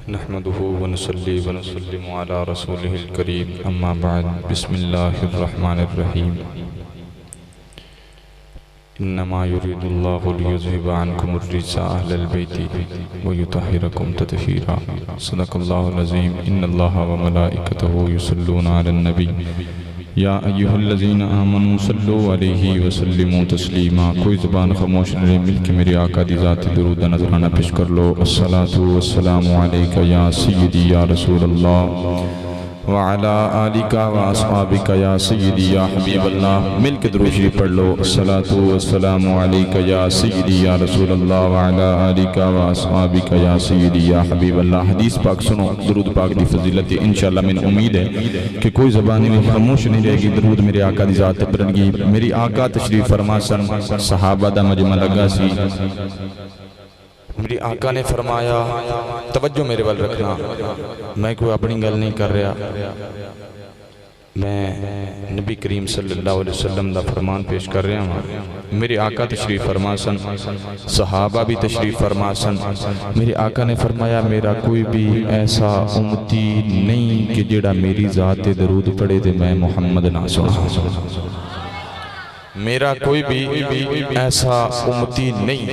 نحمده ونصلي ونسلم على رسوله الكريم اما بعد بسم الله الرحمن الرحيم انما يريد الله ليذهب عنكم الرجس اهل البيت ويطهركم تطهيرا صدق الله العظيم ان الله وملائكته يصلون على النبي یا ایہا الذین آمنوا صلوا علیہ وسلموا تسلیما. کوئی زبان خاموش نہیں، مل کے میری آقا دی ذات درود نذرانہ پیش کر لو. الصلاۃ والسلام علیک یا سیدی یا رسول اللہ وعلی آلک واصحابک یا سیدی یا حبیب اللہ. مل کے درود شریف پڑھ لو. الصلاۃ والسلام علیک یا سیدی یا رسول اللہ وعلی آلک واصحابک یا سیدی یا حبیب اللہ. حدیث پاک سنو، درود پاک دی فضیلت انشاءاللہ. من امید ہے کہ کوئی زبانی میں خاموش نہیں رہے گی. درود میرے آقا دی ذات پڑھن گی. میری آقا تشریف فرما سن، صحابہ دا مجمع لگا سی. میری آقا نے فرمایا، توجہ میرے وال رکھنا، میں کوئی اپنی گل نہیں کر رہا، میں نبی کریم صلی اللہ علیہ وسلم دا فرمان پیش کر رہا ہوں. میرے آقا تشریف فرما سن، صحابہ بھی تشریف فرما سن. میرے آقا نے فرمایا میرا کوئی بھی ایسا امتی نہیں کہ جڑا میری ذات درود پڑھے دے میں محمد نہ سنا. میرا کوئی بھی ایسا امتی نہیں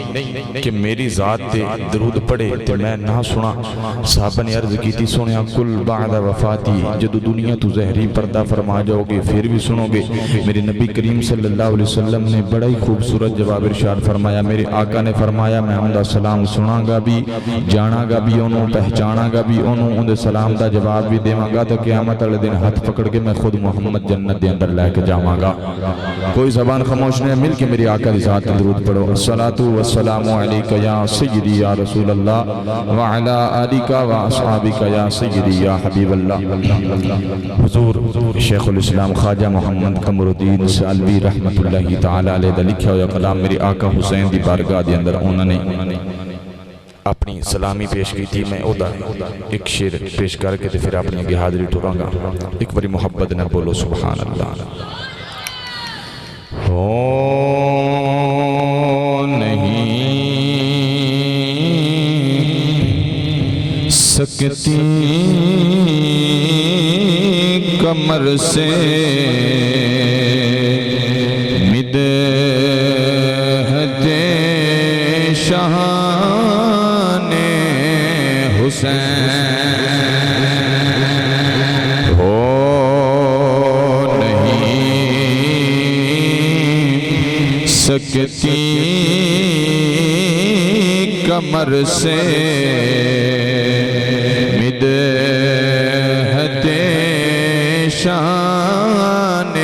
کہ میری ذات تے درود پڑھے تے میں نہ سنا. صحابہ نے عرض کی تھی سنیا کل بعد وفاتی، جدو دنیا تو زہری پردہ فرما جاؤ گے پھر بھی سنو گے. میرے نبی کریم صلی اللہ علیہ وسلم نے بڑا ہی خوبصورت جواب ارشاد فرمایا. میرے آقا نے فرمایا میں ان دا سلام سنا گا بھی، جانا گا بھی انہوں، پہچانا گا بھی انہوں، ان دے سلام دا جواب بھی دے گا تو قیامت والے دن ہاتھ پکڑ کے میں خود محمد جنت دے اندر لے کے جاواں گا. کوئی زبان خاموش نے، مل کے میری آقا دی ذات درود پڑھو. الصلاۃ والسلام علیک یا سیدی یا رسول اللہ وعلی آلک واصحابک یا سیدی یا حبیب اللہ. حضور شیخ الاسلام خواجہ محمد قمر الدین سالوی رحمت اللہ تعالی علیہ دا لکھا ہوا کلام میری آقا حسین دی بارگاہ دی اندر انہوں نے اپنی سلامی پیش کی تھی. میں اودا ایک شعر پیش کر کے پھر اپنی اگے حاضری ٹھوراں گا. ایک باری محبت نہ بولو سبحان اللہ. ہو نہیں سکتی کمر سے مدحت شان حسین. سکتی کمر سے مدحت شان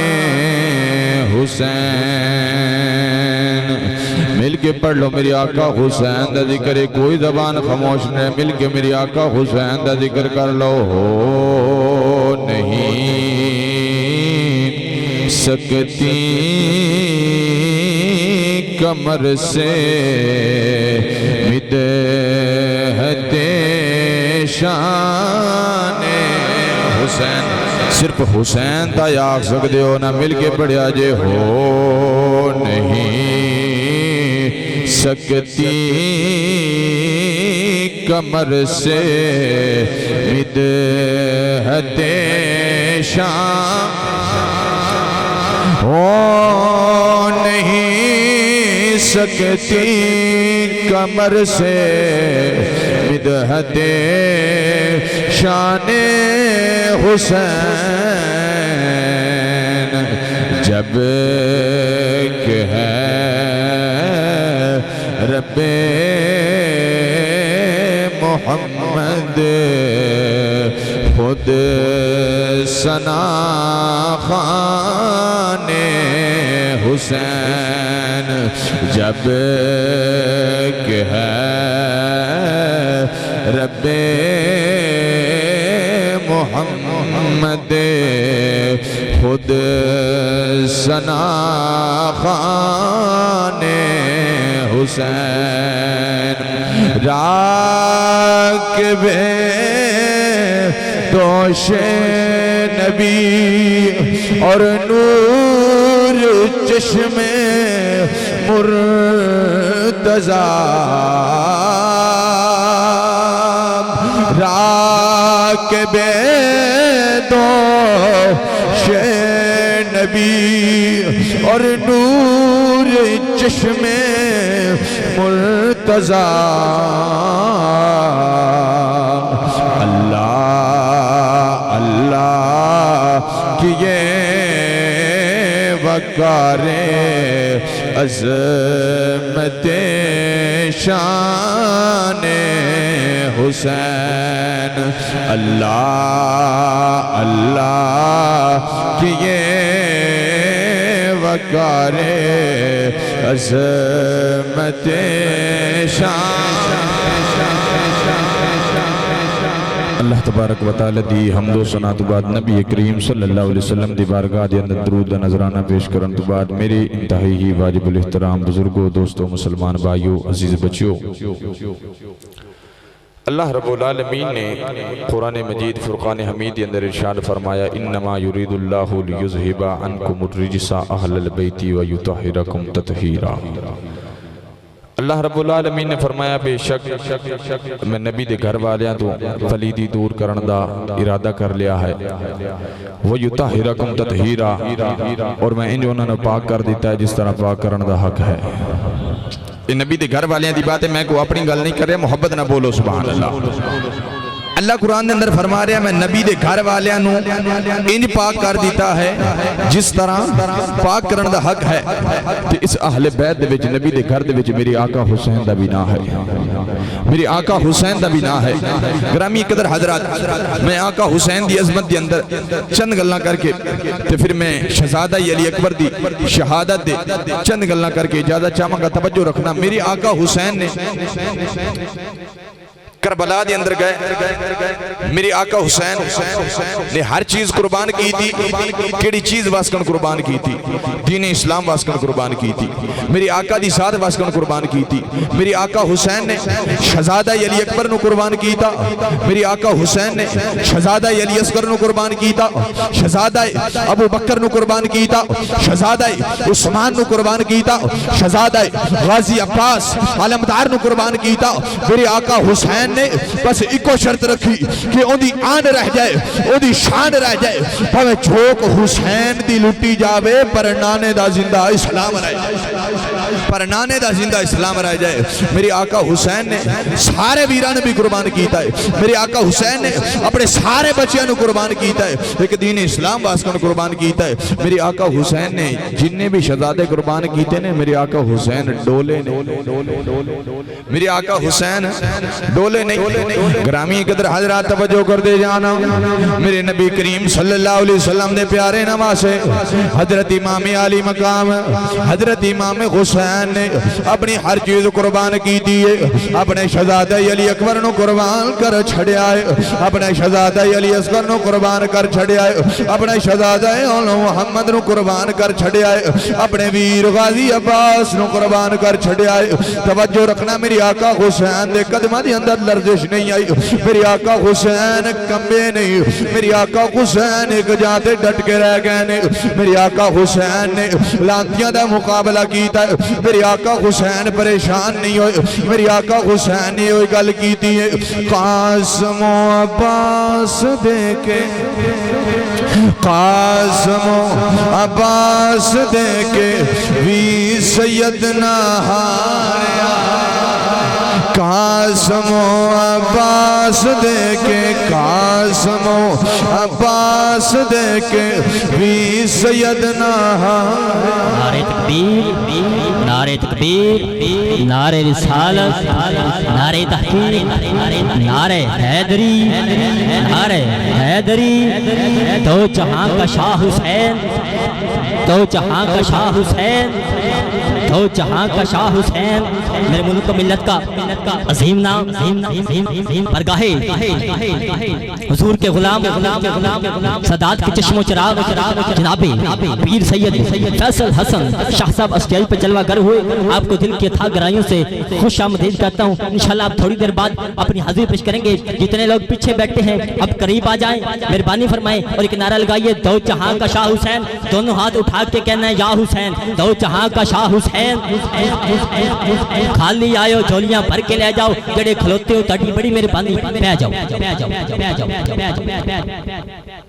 حسین. مل کے پڑھ لو میری آقا حسین دا ذکر. کوئی زبان خاموش نہیں، مل کے میری آقا حسین دا ذکر کر لو. ہو نہیں سکتی کمر سے مدحت شان حسین. صرف حسین تا یاک سکتے ہو نہ، مل کے پڑھیا جے. ہو نہیں سکتی کمر سے مدحت شان. ہو نہیں سکتی کمر سے مدحت شان حسین. جب کہ ہے رب محمد خود ثنا خوان حسین. جب کہ ہے رب محمد خود ثنا خوان حسین. راکب دوش نبی اور نور چشم مرتضی. کے بے دوش نبی اور نور چشم مرتضی اللہ اللہ کیے وقار عظمت شان حسین اللہ اللہ کیے وقار عظمت شان اللہ تبارک و تعالی دی حمد و ثنا تو بعد نبی کریم صلی اللہ علیہ وسلم دی بارگاہ دے اندر درود نذرانہ پیش کرن تو بعد میرے انتہائی ہی واجب الاحترام بزرگوں دوستوں مسلمان بھائیوں عزیز بچیوں اللہ رب العالمین نے قرآن مجید فرقان حمید کے اندر ارشاد فرمایا انما یرید اللہ لیذھب عنکم الرجس اہل البیت ویطہرکم تطہیرا اللہ رب العالمین نے فرمایا بے شک میں نبی دے گھر والیاں تو پلیدی دور کرن دا ارادہ کر لیا ہے وَيُطَهِرَكُمْ تَطْهِيرًا اور میں انہوں نے پاک کر دیتا ہے جس طرح پاک کرن دا حق ہے یہ نبی دے گھر والیاں دی بات ہے میں کو اپنی گل نہیں کر رہا محبت نہ بولو سبحان اللہ اللہ قرآن دے اندر فرما رہا ہے میں نبی دے گھر والیاں نو ان پاک کر دیتا ہے جس طرح پاک کرن دا حق ہے کہ اس اہل بیت دے وچ نبی دے گھر دے وچ میری آقا حسین دا بھی نہ ہے میری آقا حسین دا بھی نہ ہے گرامی قدر حضرات میں آقا حسین دی عظمت دی اندر چند گلاں کر کے تے پھر میں شہزادہ علی اکبر دی شہادت دے چند گلاں کر کے اجازت چاہاں گا توجہ رکھنا میری آقا حسین نے کربلا دے اندر گئے میری آقا حسین نے ہر چیز قربان کی تھی کیڑی چیز واسکن قربان کی تھی دین اسلام واسکن قربان کی تھی میری آقا دی ساتھ واسکن قربان کی تھی میری آقا حسین نے شہزادہ علی اکبر نو قربان کی تھا میری آقا حسین نے شہزادہ علی اصغر نو قربان کی تھا شہزادہ ابو بکر نو قربان کی تھا شہزادہ عثمان نو قربان کی تھا شہزادہ غازی عباس علمدار نو قربان کی تھا میری آقا حسین نے بس ایک شرط رکھی کہ ان دی آن رہ جائے ان دی شان رہ جائے پھویں چوک حسین دی لٹی جاوے پر نانے دا زندہ اسلام رہ جائے پر نانے دا زندہ اسلام رہ جائے میری آقا حسین نے سارے ویران بھی قربان کیتا ہے میری آقا حسین نے اپنے سارے بچیاں نو قربان کیتا ہے ایک دین اسلام واسکن قربان کیتا ہے میری آقا حسین نے جننے بھی شہزادے قربان کیتے نے میری آقا حسین ڈولے میری آقا حسین ڈولے نہیں گرامی قدر حضرات توجہ کر دے جانا میرے نبی کریم صلی اللہ علیہ وسلم نے پیارے نواسے حضرت امام علی مقام حضرت امام حسین نے اپنی ہر چیز قربان کی دیئے اپنے شہزادہ علی اکبر نو قربان کر چھڑے آئے اپنے شہزادہ علی اصغر نو قربان کر چھڑے آئے اپنے شہزادہ محمد نو قربان کر چھڑے آئے اپنے ویر غازی عباس نو قربان کر چھڑے آئے توجہ رکھنا میری آقا حسین دے قدمہ دی اندر لرزش نہیں آئی میری آقا حسین کمبے نہیں میری آقا حسین ایک جاتے ڈٹ کے رہ گئے نہیں میری آقا حسین نے لانتیاں دا مقابلہ کیتا ہے میری آقا حسین پریشان نہیں ہوئے میری آقا حسین نے ہوئی گل کیتی ہے قاسم و عباس دے کے قاسم و عباس دے کے وی سیدنا ہاریا قاسم و عباس دے کے قاسم و عباس دے کے وی سیدنا نعرہ تکبیر نعرہ تکبیر نعرہ رسالت نعرہ تحقیق نعرہ حیدری نعرہ حیدری دو جہاں کا شاہ حسین دو جہاں کا شاہ حسین دو جہاں کا شاہ حسین میرے ملک و ملت کا عظیم نام برگاہ حضور کے غلام سادات کے چشم و چراغ جناب پیر سید فیصل حسن شاہ صاحب اسٹیج پہ جلوہ گر ہوئے آپ کو دل کی تھا گرائیوں سے خوش آمدید کرتا ہوں انشاءاللہ آپ تھوڑی دیر بعد اپنی حاضری پیش کریں گے جتنے لوگ پیچھے بیٹھے ہیں اب قریب آ جائیں مہربانی فرمائیں اور ایک نعرہ لگائیے دو جہاں کا شاہ حسین دونوں ہاتھ اٹھا کے کہنا ہے یا حسین دو جہاں کا شاہ حسین خالی آئے ہو جھولیاں بھر کے لے جاؤ جڑے کھلوتے ہو تاڑی بڑی میرے پاندی پہ جاؤ پہ جاؤ پہ جاؤ پہ جاؤ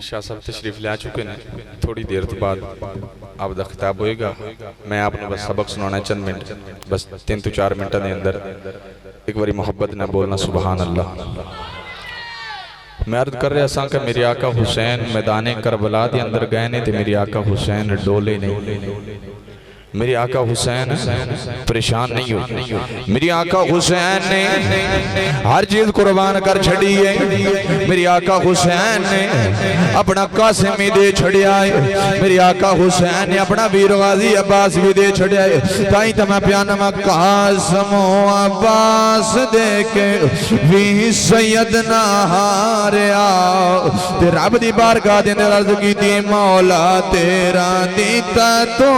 شاہ صاحب تشریف لے چکے ہیں تھوڑی دیر تو بعد آپ دا خطاب ہوئے گا میں آپ نے بس سبق سنانا ہے چند منٹ بس 3 to 4 منٹا دے اندر ایک باری محبت نے بولنا سبحان اللہ میں عرض کر رہا ساں کہ میری آقا حسین میدان کربلا دے اندر گئے نے تے میری آقا حسین ڈولے نہیں میری آقا حسین پریشان نہیں ہوئی میری آقا حسین نے ہر چیز قربان کر چھڑی ہے میری آقا حسین نے اپنا قاسمی دے چھڑیا ہے میری آقا حسین نے اپنا ویر غازی عباس بھی دے چھڑیا ہے تائیں تمہیں پیانما قاسم و عباس دے کے بھی سیدنا ہاریا تے رب دی بارگاہ دے اندر عرض کی دی مولا تیرا دیتا تو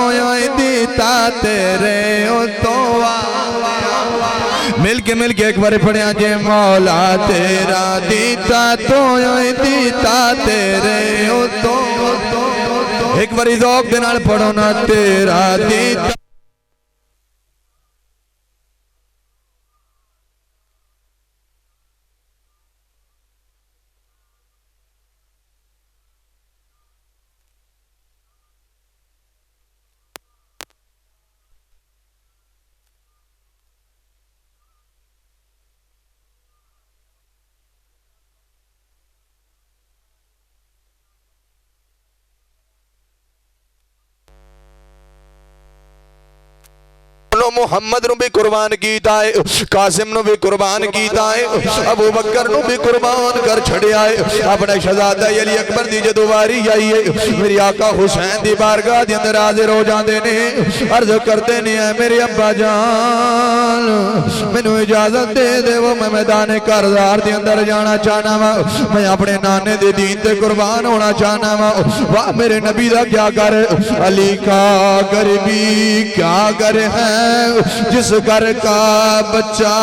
دی تا تیرے او تو مل کے ایک بار پڑھیا جے مولا تیرا دیتا تو دیتا تیرے او تو ایک باری ذوق دے نال پڑھو نا تیرا دیتا محمد نو بھی قربان کیتا ہے قاسم نو بھی قربان کیتا ہے ابو بکر نو بھی قربان کر چھڑیا ہے اپنے شہزادہ علی اکبر دی جدو واری آئی ہے میری آقا حسین دی بارگاہ دی اندر حاضر ہو جاندے نے عرض کرتے نے اے میرے ابا جان مینوں اجازت دے دے وہ میں میدان کارزار دی اندر جانا چاہنا وا میں اپنے نانے دے دین تے قربان ہونا چاہنا وا واہ میرے نبی دا کیا کر علی کا غریبی کیا کر ہے جس گھر کا بچہ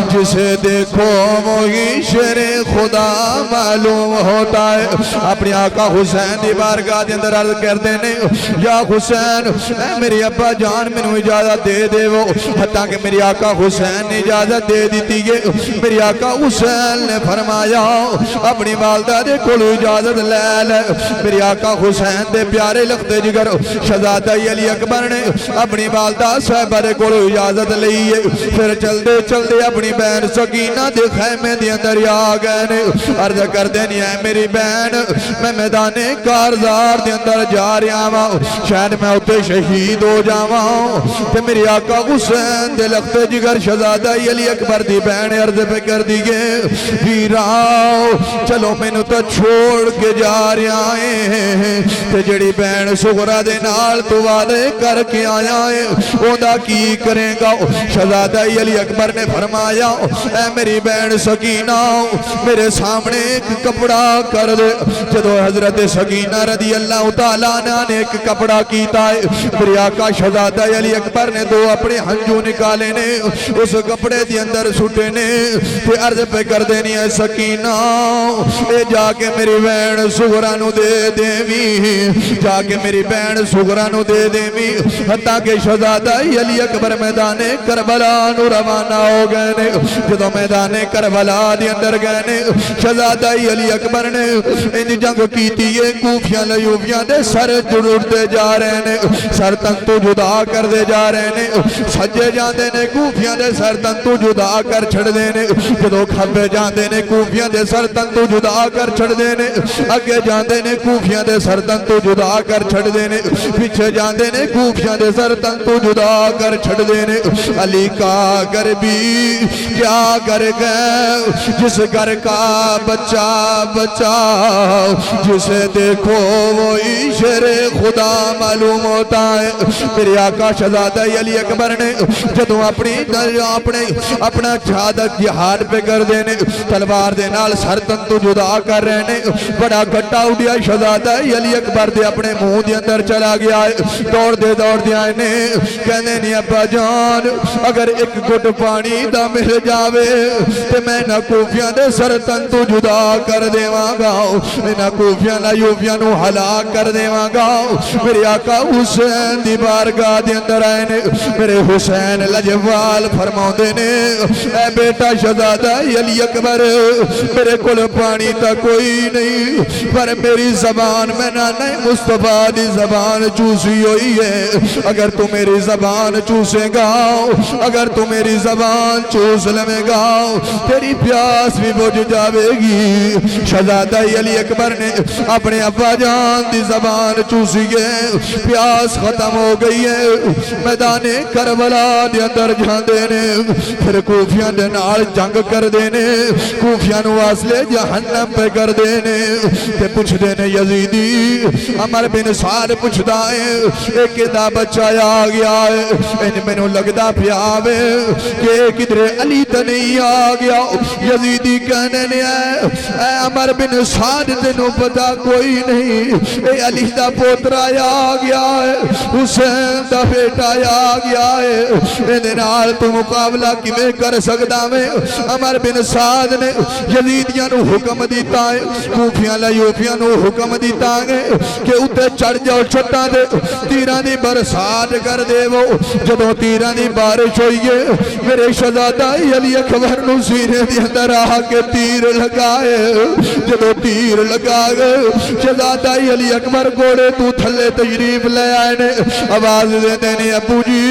جسے دیکھو وہی شیر خدا معلوم ہوتا ہے اپنی آقا حسین دی بارگاہ دے اندر عرض کر دینے یا حسین اے میری ابا جان منو اجازت دے دے وہ حتیٰ کہ میری آقا حسین نے اجازت دے دیتی ہے میری آقا حسین نے فرمایا اپنی والدہ دے کھولو اجازت لے لے میری آقا حسین دے پیارے لخت جگر شہزادہ علی اکبر نے اپنی والدہ صاحبہ دے کولو اجازت لئیے پھر چلدے اپنی بہن سکینہ دے خیمے دے اندر آ گئے نے عرض کر دینی ہے میری بہن میں میدان کارزار دے اندر جا رہا ہوں شاید میں اتے شہید ہو جاواں تے میری آقا حسین دے لخت جگر شہزادہ علی اکبر دی بہن عرض پہ کر دیئے ویراؤ چلو میں نو تو چھوڑ کے جا رہا ہے تے جڑی بہن سغرہ دے نال تو وعدے کر کے آیا ہے اوندہ کی کریں گا شہزادہ علی اکبر نے فرمایا اے میری بہن سکینہ میرے سامنے ایک کپڑا کر دے جدو حضرت سکینہ رضی اللہ تعالیٰ نے ایک کپڑا کیتا ہے میری آقا شہزادہ علی اکبر نے دو اپنے ہنجو نکالے نے اس کپڑے دی اندر سٹے نے پھر عرض پہ کر دینی ہے سکینہ اے جا کے میری بہن سغرہ نو دے دیوی جا کے میری بہن سغرہ نو دے دیوی حتیٰ کہ شہزادہ علی اکبر میدان کربلا نو روانہ ہو گئے نے جدو میدان کربلا دی اندر گئے نے شہزادہ علی اکبر نے ان جنگ کیتی ہے کوفیاں لیوفیاں دے سر جڑتے جا رہے نے سر تنتو جدا کر دے جا رہے نے سجے جاندے نے کوفیاں دے سر تنتو جدا کر چھڑ دے نے جدو کھبے جاندے نے کوفیاں دے سر تنتو جدا کر چھڑ دے نے اگے جاندے نے کوفیاں دے سر تنتو جدا کر چھڑ دے نے پیچھے جاندے نے کوفیاں دے سر تنتو جدا کر چھڑ دینے علی کا گھر بھی کیا کر گئے جس گھر کا بچہ جسے دیکھو وہی شیر خدا معلوم ہوتا ہے میرے آقا شہزادہ علی اکبر نے جدو اپنا شہادت جہاد پہ کر دینے تلوار دے نال سر تنتو جدا کر رہنے بڑا گھٹا اڑیا شہزادہ علی اکبر دے اپنے منہ دے اندر چلا گیا ہے دوڑ دے آئے نے کہنے نہیں ابا جان اگر ایک گھٹ پانی دا مل جاوے تے میں نہ کوفیاں دے سر تن تو جدا کر دیواں گا نہ کوفیاں نہ یوفیاں نو ہلاک کر دیواں گا میرے آقا حسین دی بارگاہ دے اندر آئے نے میرے حسین لجوال فرماؤندے نے اے بیٹا شہزادہ علی اکبر میرے کل پانی تا کوئی نہیں پر میری زبان میں نانا مصطفیٰ دی زبان چوسی ہوئی ہے اگر تو میری زبان چوسے گا اگر تو میری زبان چوس لے گا تیری پیاس بھی بجھ جاوے گی شہزادہ علی اکبر نے اپنے ابا جان دی زبان چوسی گئے پیاس ختم ہو گئی ہے میدان کربلا دے اندر جاندے نے پھر کوفیاں دے نال جنگ کر دینے کوفیاں نو واصلے جہنم پہ کر دینے تے پوچھ دینے یزیدی عمر بن سعد پوچھ دائیں ایک دا بچہ آ گیا ہے ان میں نو لگدا پیاوے کہ کدھر علی تا نہیں آ گیا یزیدی کہنے نے اے عمر بن سعد تینوں پتا کوئی نہیں اے علی دا پوترا آ گیا ہے حسین دا بیٹا آ گیا ہے ان نال تو مقابلہ کیویں کر سکدا میں عمر بن سعد نے یزیدیاں نو حکم دیتا ہے کوفیاں لیوفیاں نو حکم دیتا ہے کہ اتے چڑھ جاؤ چھٹاں دے تیران دی برسات کر دے وہ جدوں تیران دی بارش ہوئیے میرے شہزادہ علی اکبر نو سینے دی اندر آ کے تیر لگائے جدوں تیر لگا گئے شہزادہ علی اکبر گھوڑے تو تھلے تشریف لے آئے نے آواز دیتے نے ابو جی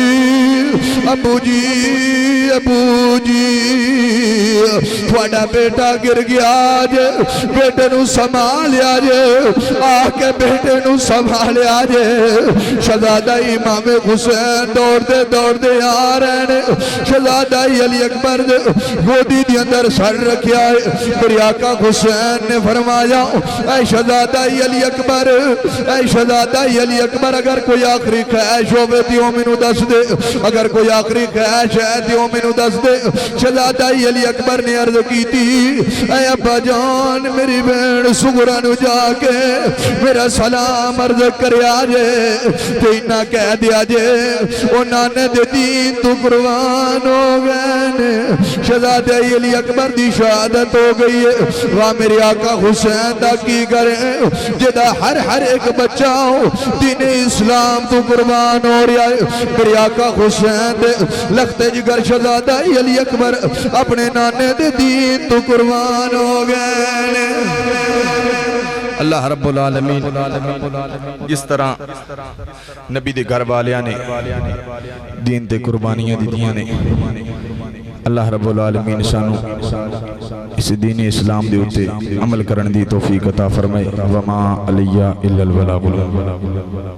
ابو جی ابو جی تھوڑا بیٹا گر گیا جے بیٹے نو سنبھالیا جے آ کے بیٹے نو سنبھالیا جے شہزادہ امام حسین دوڑ دے آ رہے نے شہزادہ علی اکبر دے گودی دی اندر سر رکھیا ہے میرے آقا حسین نے فرمایا اے شہزادہ علی اکبر اے شہزادہ علی اکبر اگر کوئی آخری خواہش ہوئے تیوں میں نو دس دے اگر کوئی آخری خواہش ہے تیوں میں نو دس دے شہزادہ علی اکبر نے عرض کی تھی اے ابا جان میری بہن سغرا نو جا کے میرا سلام عرض کریا جے تے نہ کہہ دیا جے او نانے دے دین تو قربان ہو گئے نے شہزادہ علی اکبر دی شہادت ہو گئی ہے واہ میرے آقا حسین دا کی کرے جدا ہر ایک بچہ ہو دین اسلام تو قربان ہو رہا ہے میرے آقا حسین دے لخت جگر شہزادہ علی اکبر اپنے نانے دے دین تو قربان ہو گئے اللہ رب العالمین جس طرح نبی دے گھر والیاں نے دین تے قربانیاں دیتیاں نے اللہ رب العالمین سانو اس دین اسلام دے اتے عمل کرن دی توفیق عطا فرمائے وما علیہ الا البلاغ